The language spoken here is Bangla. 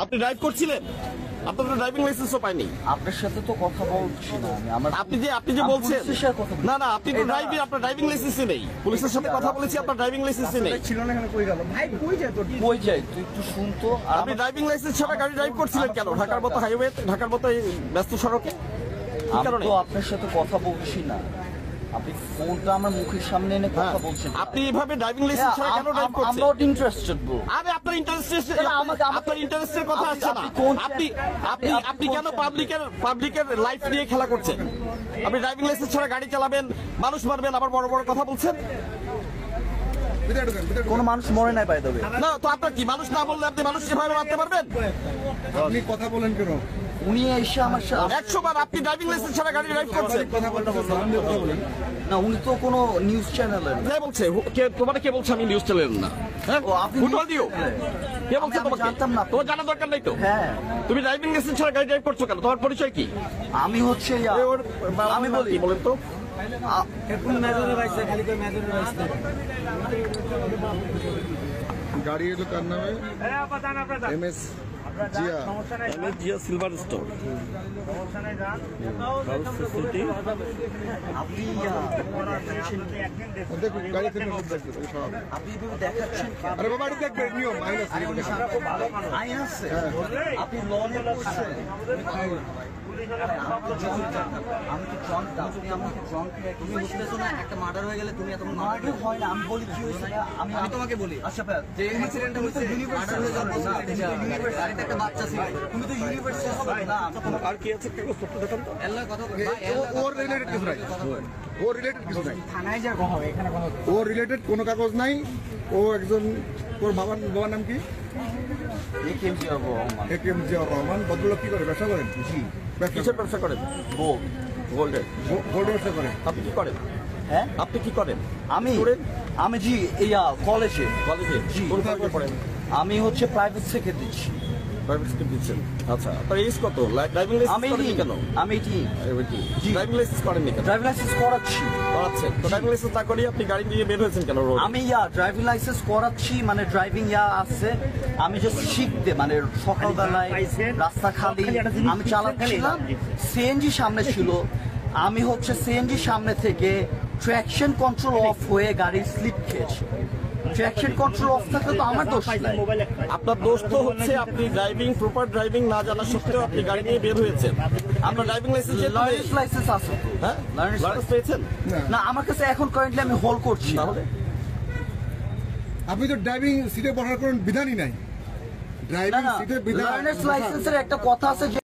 আপনি ড্রাইভ করছিলেন? আপনার তো ড্রাইভিং লাইসেন্সও পাইনি। আপনার সাথে তো কথা বলছি না আমি। আপনি যে বলছেন না না, আপনি তো ড্রাইভিং, আপনার ড্রাইভিং লাইসেন্সই নেই। পুলিশের সাথে কথা বলেছি, আপনার ড্রাইভিং লাইসেন্সই নেই। ছিল না, এখানে কই গেল ভাই? কই যায় তুই একটু শুন তো। আপনি ড্রাইভিং লাইসেন্স ছাড়া গাড়ি ড্রাইভ করছিলেন কেন ঢাকার মতো হাইওয়ে, ঢাকার মতো এই ব্যস্ত সড়কে? কি কারণে? তো আপনার সাথে কথা বলছি না, আপনি ফোনটা আমার মুখের সামনে এনে কথা বলছেন। আপনি এভাবে ড্রাইভিং লাইসেন্স ছাড়া কেন ড্রাইভ করছেন? I'm not interested bro। আরে আপনার ইন্টারেস্টের কথা আসছে না। আপনি কেন পাবলিকের লাইফ নিয়ে খেলা করছেন? আপনি ড্রাইভিং লাইসেন্স ছাড়া গাড়ি চালাবেন, মানুষ মারবেন, আবার বড় বড় কথা বলছেন। কোন মানুষ মরে নাই পাই দেবে না তো আপনার কি, মানুষ না বললে আপনি মানুষ কিভাবে মারতে পারবেন? আপনি কথা বলেন কেন? উনি এসে আমার সাথে 100 বার আপনি ড্রাইভিং লাইসেন্স ছাড়া গাড়ি ড্রাইভ করছেন। কথা বলেন না, উনি তো কোনো নিউজ চ্যানেলের কে বলছে? তোমাকে কে বলছে আমি নিউজ চ্যানেল না? হ্যাঁ, ও, আপনি ফুটবল দিও। কে বলছে আমি তোমাকে? জানতাম না। তোমার জানার দরকার নাই তো। হ্যাঁ, তুমি ড্রাইভিং লাইসেন্স ছাড়া গাড়ি ড্রাইভ করছো কেন? তোমার পরিচয় কি? আমি হচ্ছে আমি বলি, বলেন তো। গাড়ি এলো কার নামে? MS Zia. Zia silver store. আপনি দেখুন গাড়ি থেকে সব আপনি দেখাচ্ছেন আরে বাবা, এটা দেখবে নিয়ম আইন আছে। আইন আছে, আপনি লনে করছেন। আমি তো ড্রাঙ্ক, আপনি আমাকে ড্রাঙ্ক তুমি বুঝতেছো না একটা মার্ডার হয়ে গেলে তুমি এত মার্ডার হয় না। আমি বলি কি হয়েছে, আমি তোমাকে বলি আচ্ছা ভাই, যে ইনসিডেন্টটা হচ্ছে মার্ডার হয়ে যাওয়ার পর গাড়িতে একটা বাচ্চা ছিল। তুমি তো ইউনিভার্সিটি হবে না। আর কি আছে? এল্লা কথা বল ওর রিলেটেড কিছু নাই, ওর রিলেটেড কিছু নাই, ওর রিলেটেড কোনো কাগজ নাই। ও একজন, ওর বাবার নাম কি? একেএম জিয়া রহমান। AKM জিয়াউর রহমান। ভদ্রলোক কি করে? ব্যবসা করেন? জি, কিসের ব্যবসা করেন? বল। গোল্ডের। গোল্ড ব্যবসা করেন। আপনি কি করেন? হ্যাঁ, আপনি কি করেন? আমি জি কলেজে কলেজে? জি। কোন কলেজে পড়েন? আমি হচ্ছে প্রাইভেট থেকে দিচ্ছি। প্রাইভেট স্কুল দিচ্ছেন। আচ্ছা, আপনার এজ কত? ড্রাইভিং লাইসেন্স আমি করেননি কেন? আমি জি। ড্রাইভিং লাইসেন্স করেননি কেন? ড্রাইভিং লাইসেন্স করাচ্ছি। করাচ্ছেন তো, ড্রাইভিং লাইসেন্স না করিয়ে আপনি গাড়ি নিয়ে বের হয়েছেন কেন রোড? আমি ড্রাইভিং লাইসেন্স করাচ্ছি, মানে ড্রাইভিং আছে। আমি জাস্ট শিখতে, মানে সকালবেলায় রাস্তা খালি আমি চালাচ্ছিলাম, সিএনজি সামনে ছিল। আমি হচ্ছে সিএনজি সামনে থেকে ট্র্যাকশন কন্ট্রোল অফ হয়ে গাড়ি স্লিপ খেয়েছি। ট্র্যাকশন কন্ট্রোল অফ থাকলে তো আমার দোষ নাই। আপনার দোষ তো হচ্ছে আপনি প্রপার ড্রাইভিং না জানা সত্ত্বেও আপনি গাড়ি নিয়ে বের হয়েছেন। আপনার ড্রাইভিং লাইসেন্স লার্নার্স লাইসেন্স আছে তো? হ্যাঁ, লার্নার্স লাইসেন্স পেয়েছেন? না, আমার কাছে এখন কারেন্টলি আমি হোল্ড করছি। তাহলে আপনি তো ড্রাইভিং সিটে বসার কোনো বিধানই নাই। ড্রাইভিং সিটে বিধান লার্নার্স লাইসেন্সের একটা কথা আছে যে